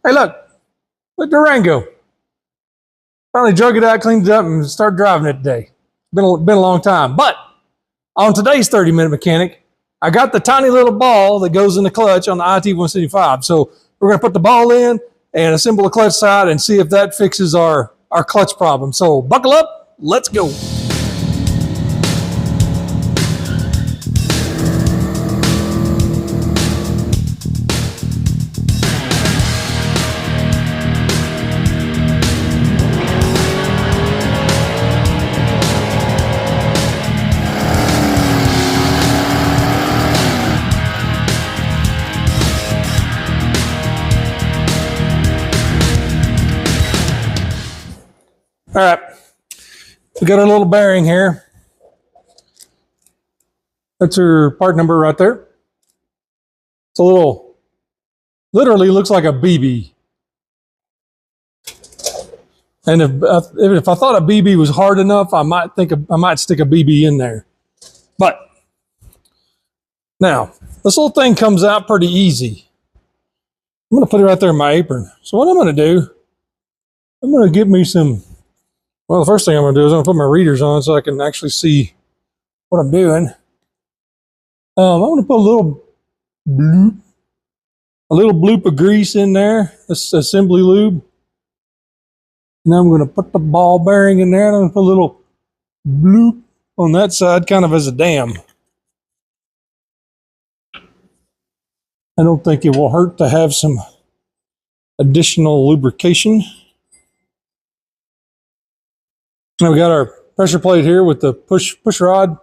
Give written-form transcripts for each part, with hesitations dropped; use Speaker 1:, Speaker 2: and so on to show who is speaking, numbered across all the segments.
Speaker 1: Hey, look, Durango. Finally drug it out, cleaned it up, and started driving it today. Been a long time. But on today's 30-minute mechanic, I got the tiny little ball that goes in the clutch on the IT175. So we're going to put the ball in and assemble the clutch side and see if that fixes our clutch problem. So buckle up, let's go. All right, we got our little bearing here. That's our part number right there. It's a little, literally looks like a BB. And if I thought a BB was hard enough, I might stick a BB in there. But now, this little thing comes out pretty easy. I'm going to put it right there in my apron. So what I'm going to do, I'm going to get me some. Well, the first thing I'm going to do is I'm going to put my readers on so I can actually see what I'm doing. I'm going to put a little bloop of grease in there, this assembly lube. And I'm going to put the ball bearing in there, and I'm going to put a little bloop on that side, kind of as a dam. I don't think it will hurt to have some additional lubrication. Now we got our pressure plate here with the push rod.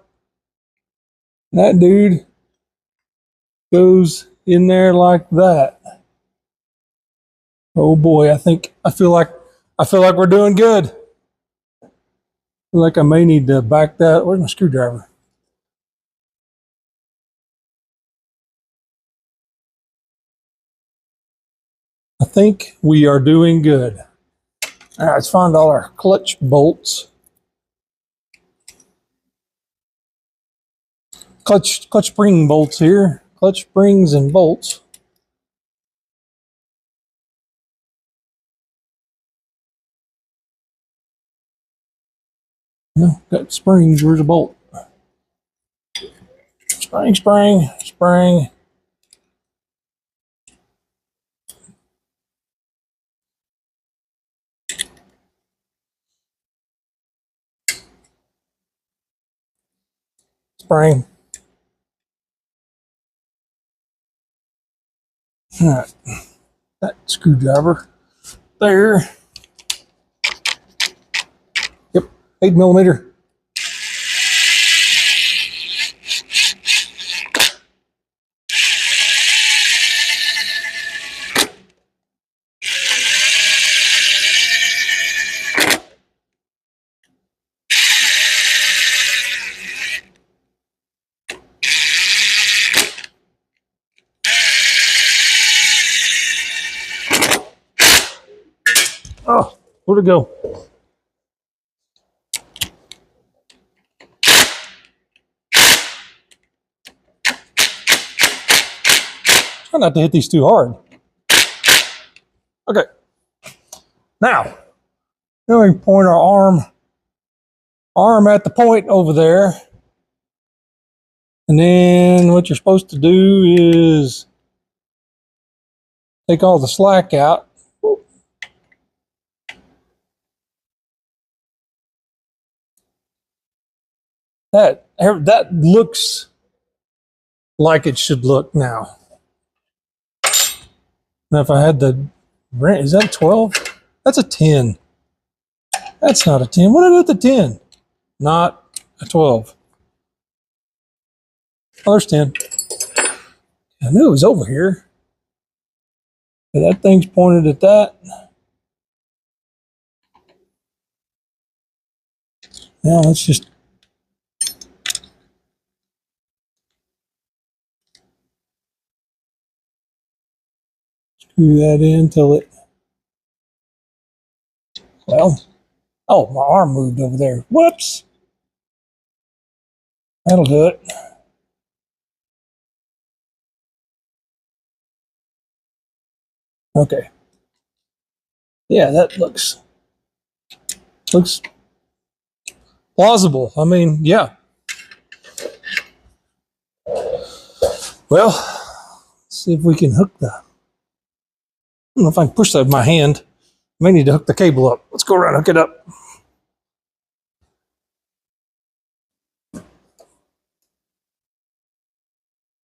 Speaker 1: That dude goes in there like that. Oh boy, I feel like we're doing good. I feel like I may need to back that. Where's my screwdriver? I think we are doing good. All right, let's find all our clutch bolts. Clutch spring bolts here. Clutch springs and bolts. No, got springs. Where's the bolt? Spring. Spring. All right, that screwdriver there. Yep, 8mm. Oh, where'd it go? Try not to hit these too hard. Okay. Now we can point our arm at the point over there. And then what you're supposed to do is take all the slack out. That looks like it should look now. Now if I had the, is that 12? That's a 10. That's not a 10. What did I do with the 10? Not a 12. Oh, there's 10. I knew it was over here. But that thing's pointed at that. Now let's just screw that in till it, well, oh, my arm moved over there. Whoops. That'll do it. Okay. Yeah, that looks plausible. I mean, yeah. Well, let's see if we can hook the. I don't know if I can push that with my hand. I may need to hook the cable up. Let's go around and hook it up.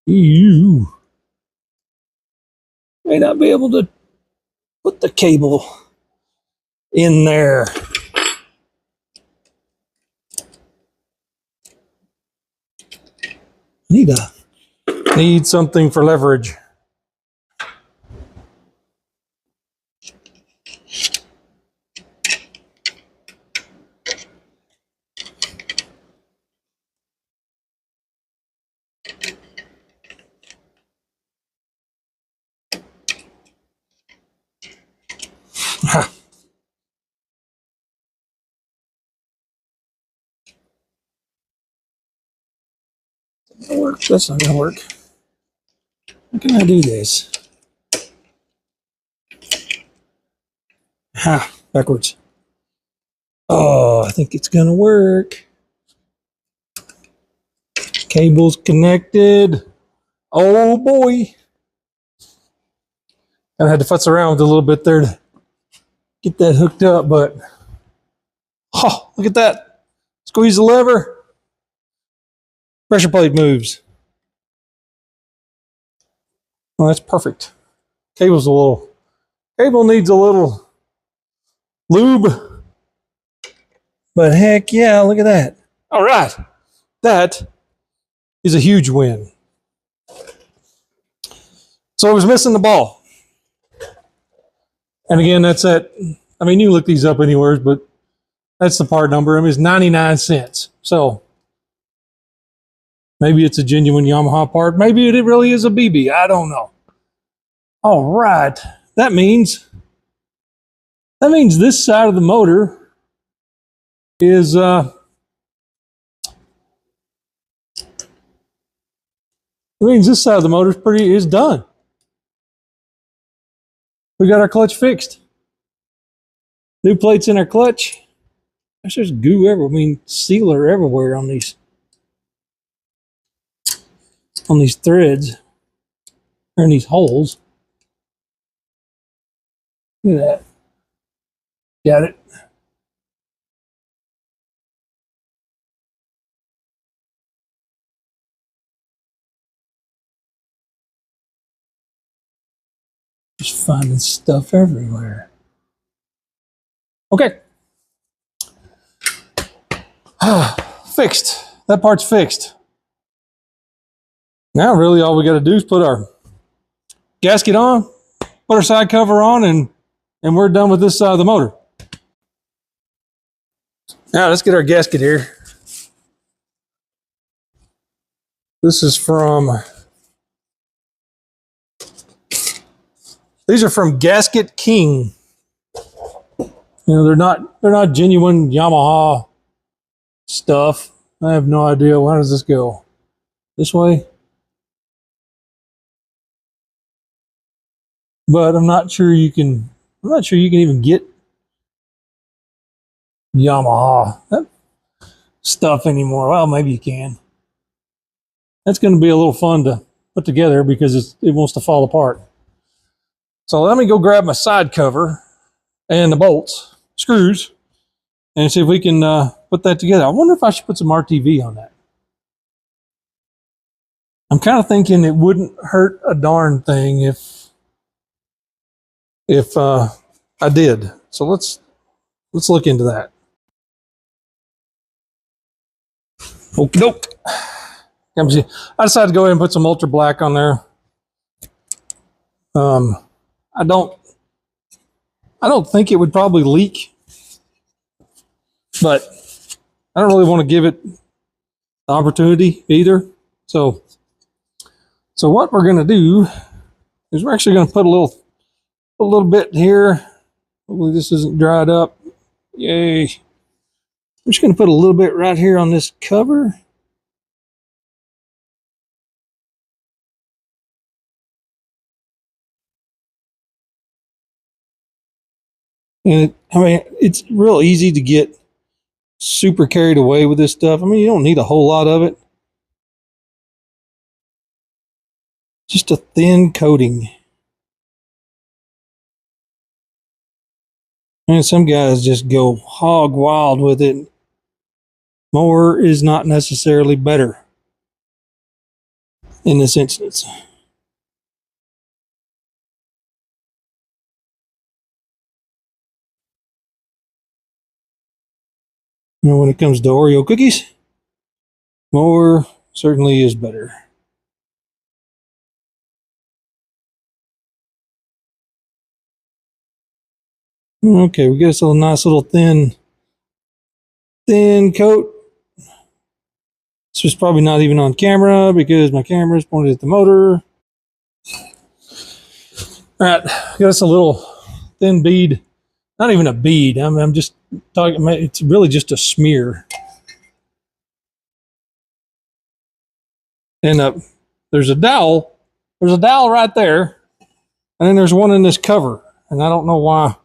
Speaker 1: You may not be able to put the cable in there. Need something for leverage. That works. That's not gonna work. How can I do this? Ha! Backwards. Oh, I think it's gonna work. Cable's connected. Oh boy! I had to futz around with a little bit there to get that hooked up, but oh, look at that! Squeeze the lever. Pressure plate moves. Oh, that's perfect. Cable needs a little lube, but heck yeah, look at that. All right, that is a huge win. So I was missing the ball. And again, that's that. I mean, you can look these up anywhere, but that's the part number. I mean, it's 99 cents. So maybe it's a genuine Yamaha part. Maybe it really is a BB. I don't know. All right. That means this side of the motor is is done. We got our clutch fixed. New plates in our clutch. There's just goo everywhere. I mean, sealer everywhere on these threads or in these holes. Look at that. Got it. Just finding stuff everywhere. Okay. Fixed. That part's fixed. Now really all we got to do is put our gasket on, put our side cover on, and we're done with this side of the motor. Now let's get our gasket here. This is these are from Gasket King. You know, they're not genuine Yamaha stuff. I have no idea. Why does this go? This way? But I'm not sure you can even get Yamaha stuff anymore. Well, maybe you can. That's going to be a little fun to put together because it wants to fall apart. So let me go grab my side cover and the bolts, screws, and see if we can put that together. I wonder if I should put some RTV on that. I'm kind of thinking it wouldn't hurt a darn thing if I did. So let's look into that. Okie doke. I decided to go ahead and put some ultra black on there. I don't think it would probably leak, but I don't really want to give it the opportunity either. So what we're going to do is we're actually going to put a little bit here. Hopefully this isn't dried up. Yay. I'm just going to put a little bit right here on this cover. And I mean, it's real easy to get super carried away with this stuff. I mean, you don't need a whole lot of it. Just a thin coating. And some guys just go hog wild with it. More is not necessarily better in this instance. You know, when it comes to Oreo cookies, more certainly is better. Okay, we got us a nice little thin coat. This was probably not even on camera because my camera is pointed at the motor. All right, got us a little thin bead. Not even a bead. I'm just talking. It's really just a smear. And there's a dowel. There's a dowel right there, and then there's one in this cover. And I don't know why.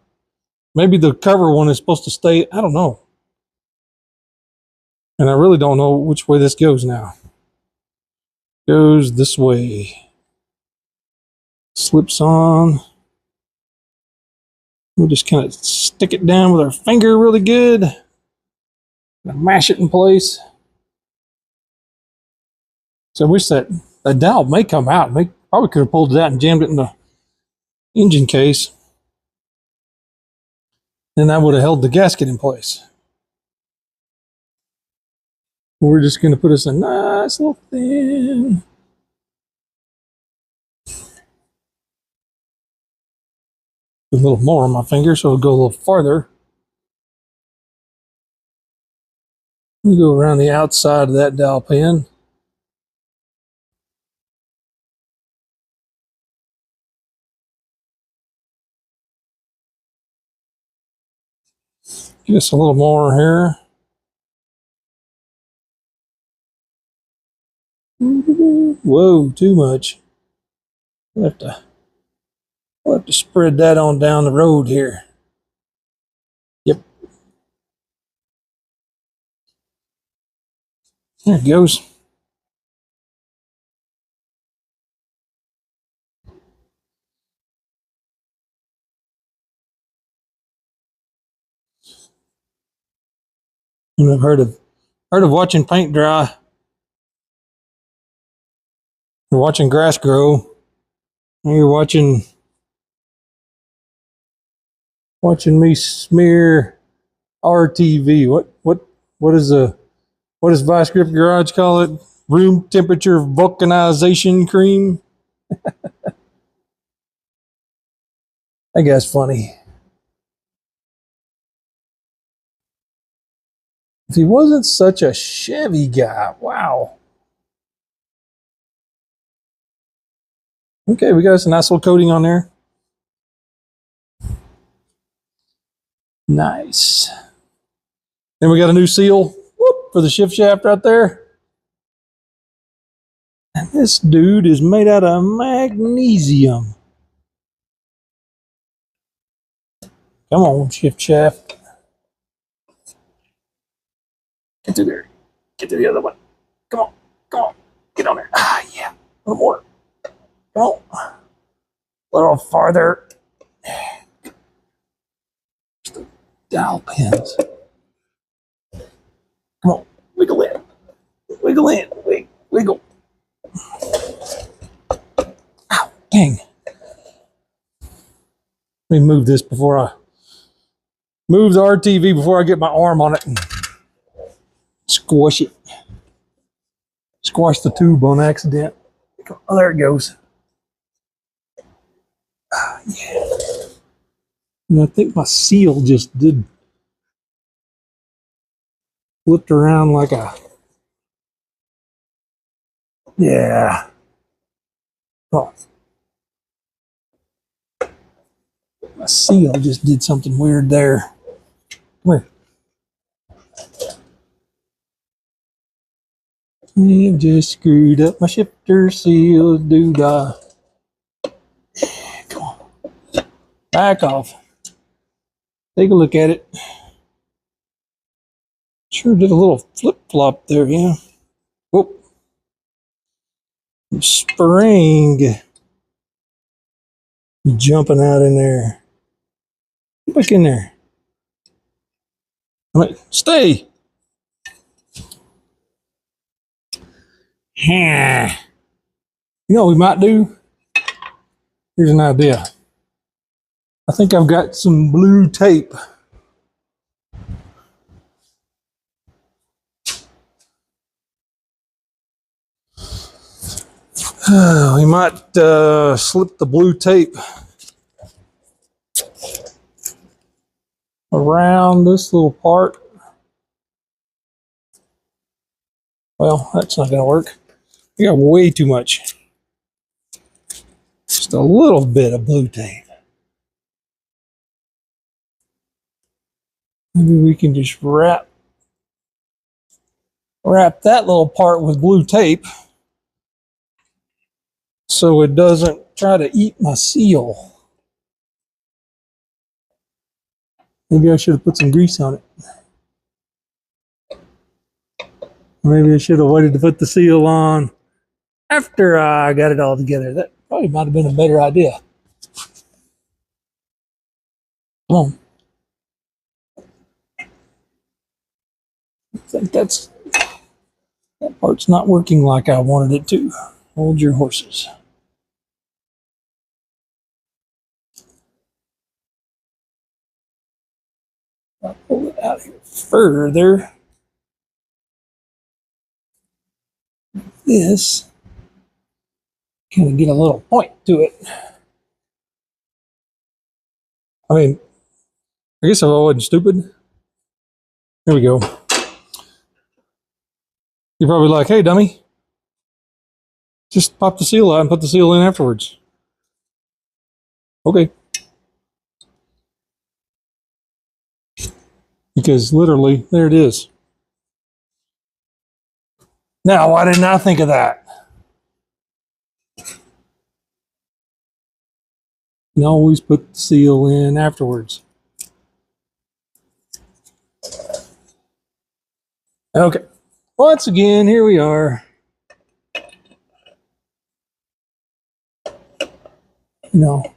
Speaker 1: Maybe the cover one is supposed to stay. I don't know. And I really don't know which way this goes now. Goes this way. Slips on. We'll just kind of stick it down with our finger really good. Mash it in place. So I wish that dowel may come out. Probably could have pulled it out and jammed it in the engine case. Then that would have held the gasket in place. We're just going to put us a nice little thin. A little more on my finger, so it'll go a little farther. We go around the outside of that dowel pin. Just a little more here. Whoa, too much. We'll have to spread that on down the road here. Yep. There it goes. And I've heard of watching paint dry or watching grass grow. And you're watching me smear RTV. What does Vice Grip Garage call it? Room temperature vulcanization cream. That guy's funny. If he wasn't such a Chevy guy, wow. Okay, we got us a nice little coating on there. Nice. Then we got a new seal for the shift shaft right there. And this dude is made out of magnesium. Come on, shift shaft. Get through there. Get through the other one. Come on. Come on. Get on there. Ah, yeah. A little more. Come on. A little farther. Just the dowel pins. Come on. Wiggle in. Wiggle in. Wiggle. Ow. Dang. Let me move this before I move the RTV before I get my arm on it and squash it. Squash the tube on accident. Oh, there it goes. Yeah. And I think my seal just flipped around like a, yeah. Oh. My seal just did something weird there. Come here. I've just screwed up my shifter seal doodah. Come on. Back off. Take a look at it. Sure did a little flip-flop there, yeah. Whoop. Spring jumping out in there. Get back in there. All right, stay. You know what we might do? Here's an idea. I think I've got some blue tape. We might slip the blue tape around this little part. Well, that's not going to work. We got way too much. Just a little bit of blue tape. Maybe we can just wrap that little part with blue tape so it doesn't try to eat my seal. Maybe I should have put some grease on it. Maybe I should have waited to put the seal on after I got it all together. That probably might have been a better idea. Come on. I think that part's not working like I wanted it to. Hold your horses. I'll pull it out here further. This kind of get a little point to it. I mean, I guess I wasn't stupid. Here we go. You're probably like, hey, dummy, just pop the seal out and put the seal in afterwards. Okay. Because literally, there it is. Now, why didn't I think of that? You always put the seal in afterwards. Okay. Once again, here we are. You know,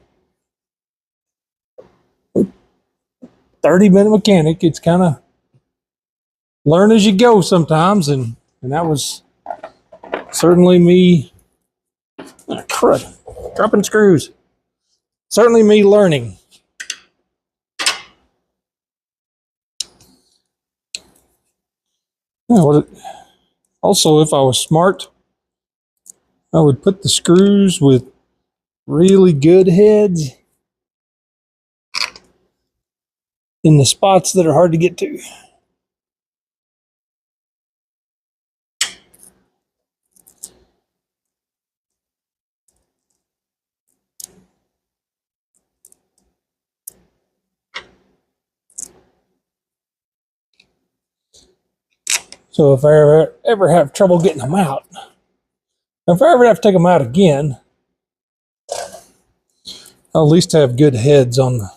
Speaker 1: 30-minute mechanic. It's kind of learn as you go sometimes, and that was certainly me. Crud, dropping screws. Certainly me learning. Also, if I was smart, I would put the screws with really good heads in the spots that are hard to get to. So if I ever have trouble getting them out, if I ever have to take them out again, I'll at least have good heads on the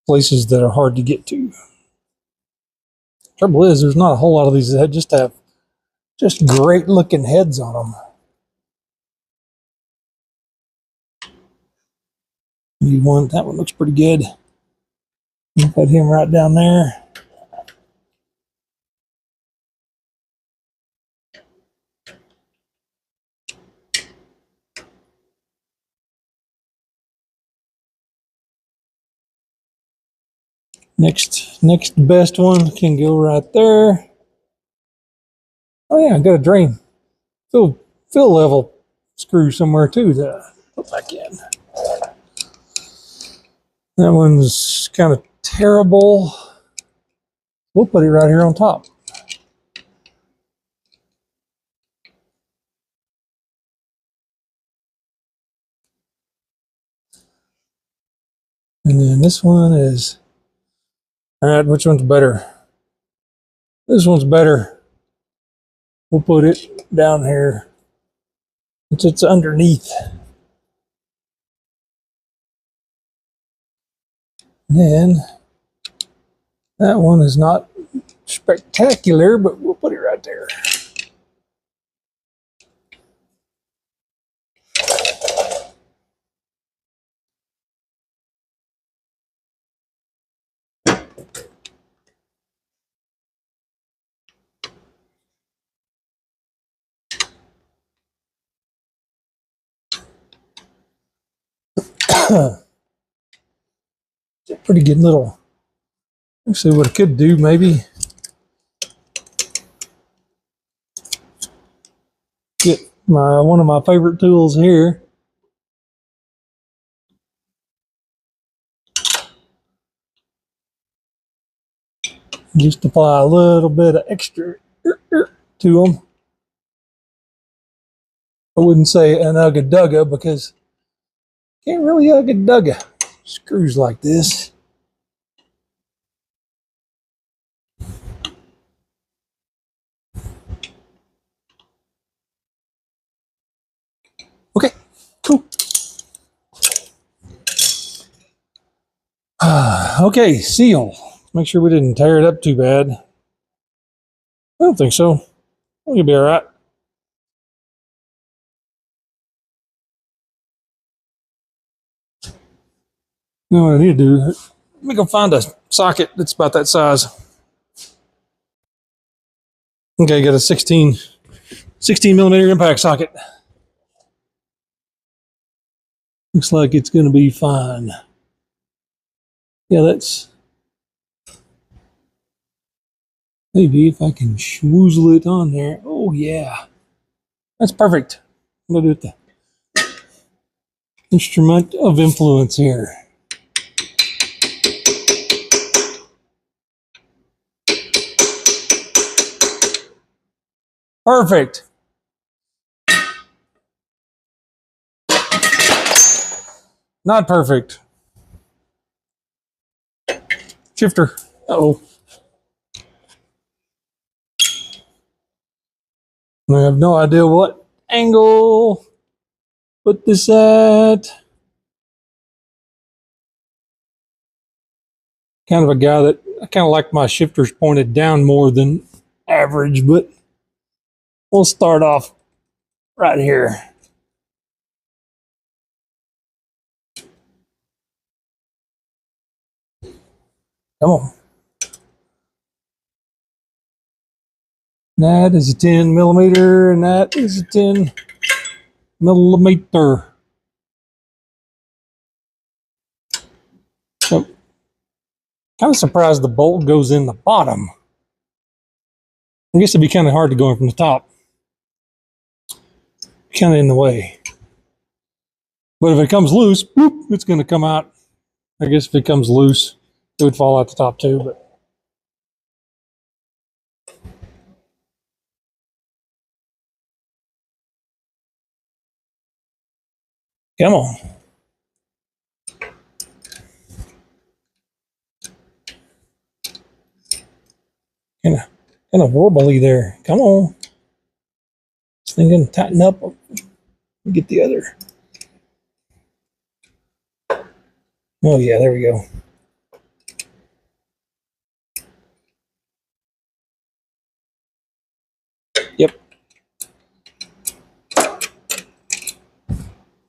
Speaker 1: places that are hard to get to. Trouble is, there's not a whole lot of these that just have great looking heads on them. That one looks pretty good. Put him right down there. Next best one can go right there. Oh yeah, I got a drain fill level screw somewhere too to put back in. That one's kind of terrible. We'll put it right here on top. And then this one is, all right, which one's better? This one's better. We'll put it down here. It's underneath. And then that one is not spectacular, but we'll put it right there. It's a pretty good little. Actually, what I could do maybe get one of my favorite tools here. Just apply a little bit of extra to them. I wouldn't say an ugga dugga because can't really ugga dugga screws like this. Okay, cool. Okay, seal. Make sure we didn't tear it up too bad. I don't think so. We'll be all right. Now what I need to do, let me go find a socket that's about that size. Okay, got a 16 millimeter impact socket. Looks like it's going to be fine. Yeah, that's maybe if I can schmoozle it on there. Oh yeah, that's perfect. I'm going to do the instrument of influence here. Perfect. Not perfect. Shifter. Uh-oh. I have no idea what angle put this at. Kind of a guy that I kind of like my shifters pointed down more than average, but we'll start off right here. Come on. That is a 10 millimeter, and that is a 10 millimeter. So, kind of surprised the bolt goes in the bottom. I guess it'd be kind of hard to go in from the top. Kind of in the way. But if it comes loose, boop, it's going to come out. I guess if it comes loose, it would fall out the top too, but. Come on. Kind of warbly there. Come on. This thing gonna tighten up. Get the other. Oh yeah, there we go. Yep.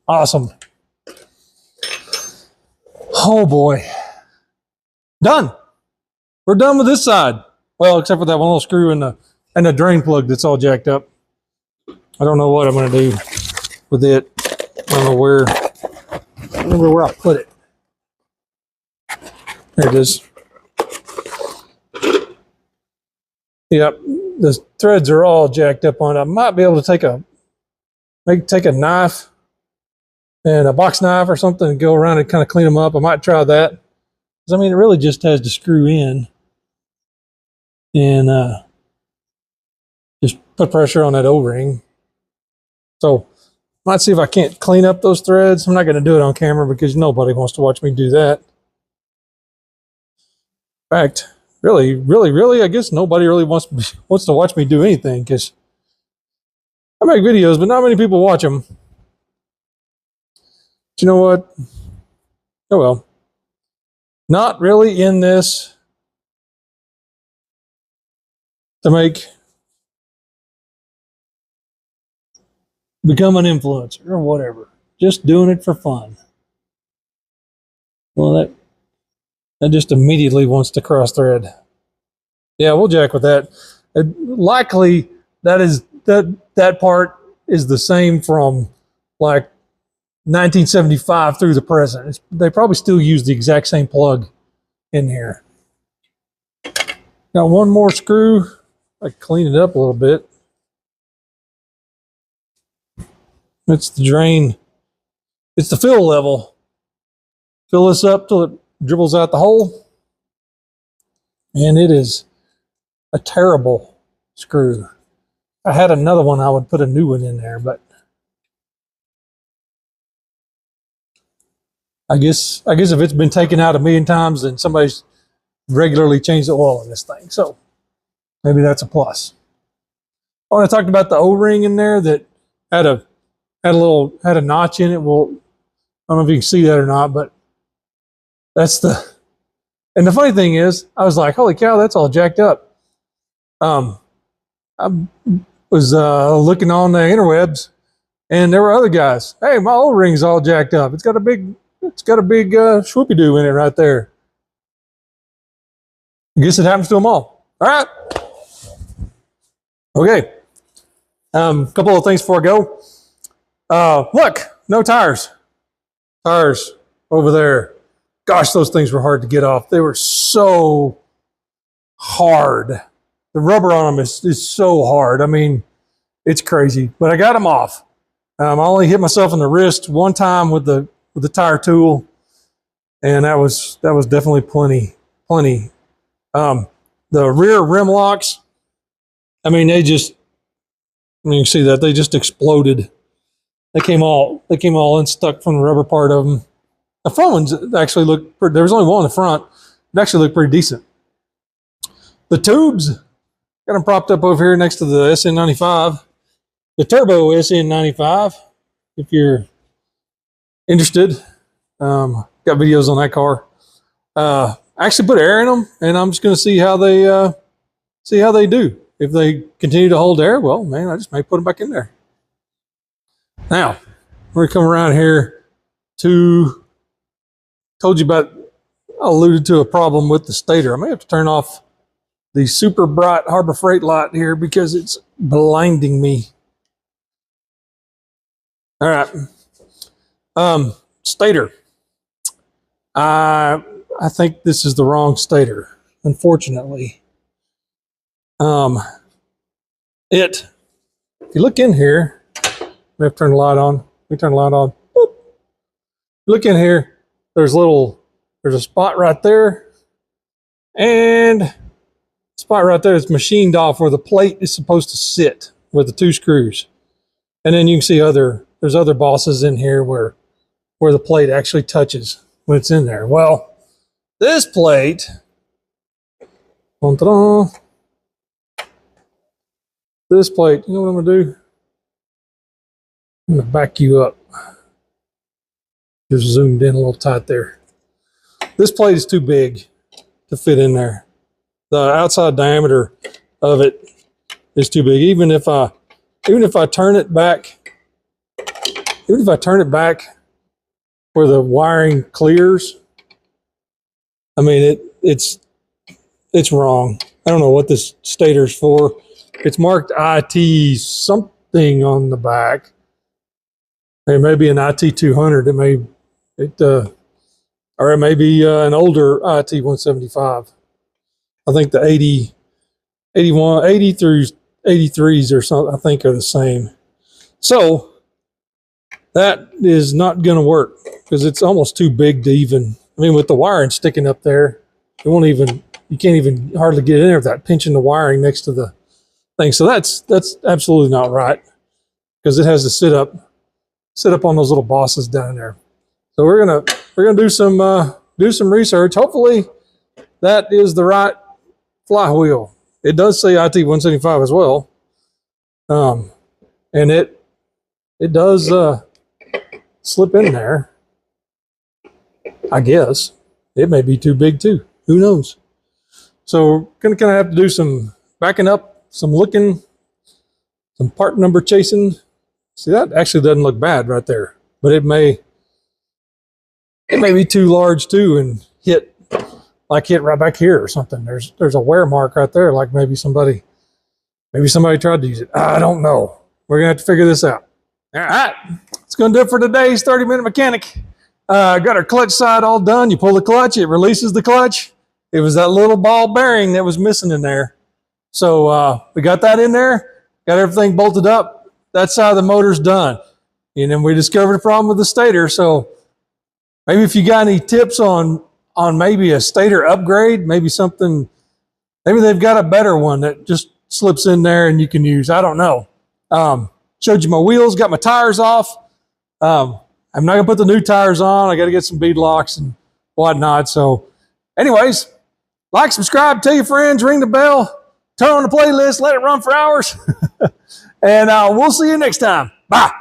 Speaker 1: Awesome. Oh boy. Done. We're done with this side. Well, except for that one little screw and the drain plug that's all jacked up. I don't know what I'm gonna do with it. I don't know I remember where I put it. There it is. Yep. The threads are all jacked up on it. I might be able to take a knife and a box knife or something and go around and kind of clean them up. I might try that. Because I mean, it really just has to screw in and just put pressure on that O-ring. So might see if I can't clean up those threads. I'm not going to do it on camera because nobody wants to watch me do that. In fact, really, I guess nobody really wants to watch me do anything because I make videos, but not many people watch them. But you know what? Oh well. not really in this to become an influencer or whatever. Just doing it for fun. Well, that just immediately wants to cross thread. Yeah, we'll jack with that. Likely that part is the same from like 1975 through the present. They probably still use the exact same plug in here. Got one more screw. I clean it up a little bit. It's the drain. It's the fill level. Fill this up till it dribbles out the hole. And it is a terrible screw. If I had another one, I would put a new one in there, but I guess if it's been taken out 1,000,000 times, then somebody's regularly changed the oil in this thing. So maybe that's a plus. Oh, and I talked about the O-ring in there that had a notch in it. Well, I don't know if you can see that or not, but and the funny thing is, I was like, holy cow, that's all jacked up. I was looking on the interwebs, and there were other guys. Hey, my O-ring's all jacked up. It's got a big swoopy-doo in it right there. I guess it happens to them all. All right. Okay. Couple of things before I go. Look, no tires. Tires over there. Gosh, those things were hard to get off. They were so hard. The rubber on them is so hard. I mean, it's crazy. But I got them off. I only hit myself in the wrist one time with the tire tool, and that was definitely plenty. The rear rim locks, I mean, you can see that they just exploded. They came all unstuck from the rubber part of them. The front ones actually looked pretty, there was only one in the front. It actually looked pretty decent. The tubes, got them propped up over here next to the SN95. The turbo SN95, if you're interested. Got videos on that car. I actually put air in them, and I'm just going to see how they do. If they continue to hold air, well, man, I just may put them back in there. Now, we're going to come around here to, I alluded to a problem with the stator. I may have to turn off the super bright Harbor Freight light here because it's blinding me. All right. Stator. I think this is the wrong stator, unfortunately. If you look in here, we have to turn the light on. We turn the light on. Boop. Look in here. There's a spot right there, and a spot right there is machined off where the plate is supposed to sit with the two screws. And then you can see there's other bosses in here where the plate actually touches when it's in there. Well, this plate, this plate, you know what I'm gonna do? I'm gonna back you up. Just zoomed in a little tight there. This plate is too big to fit in there. The outside diameter of it is too big. Even if I turn it back, where the wiring clears, I mean it's wrong. I don't know what this stator's for. It's marked IT something on the back. It may be an IT200. Or it may be an older IT175. I think the 80 through 83s or something, I think, are the same. So that is not going to work because it's almost too big to even, I mean, with the wiring sticking up there, you can't even hardly get in there without pinching the wiring next to the thing. So that's absolutely not right because it has to sit up on those little bosses down there. So we're gonna do some research. Hopefully that is the right flywheel. It does say IT175 as well, and it does slip in there, I guess. It may be too big too. Who knows? So we're going to kind of have to do some backing up, some looking, some part number chasing. See, that actually doesn't look bad right there, but it may be too large too and hit right back here or something. There's a wear mark right there, like maybe somebody tried to use it. I don't know. We're gonna have to figure this out. All right, that's gonna do it for today's 30-minute mechanic. Got our clutch side all done. You pull the clutch, it releases the clutch. It was that little ball bearing that was missing in there. So we got that in there, got everything bolted up. That side of the motor's done. And then we discovered a problem with the stator. So maybe if you got any tips on maybe a stator upgrade, maybe they've got a better one that just slips in there and you can use. I don't know. Showed you my wheels, got my tires off. I'm not gonna put the new tires on. I got to get some bead locks and whatnot. So anyways, like, subscribe, tell your friends, ring the bell, turn on the playlist, let it run for hours. And we'll see you next time. Bye.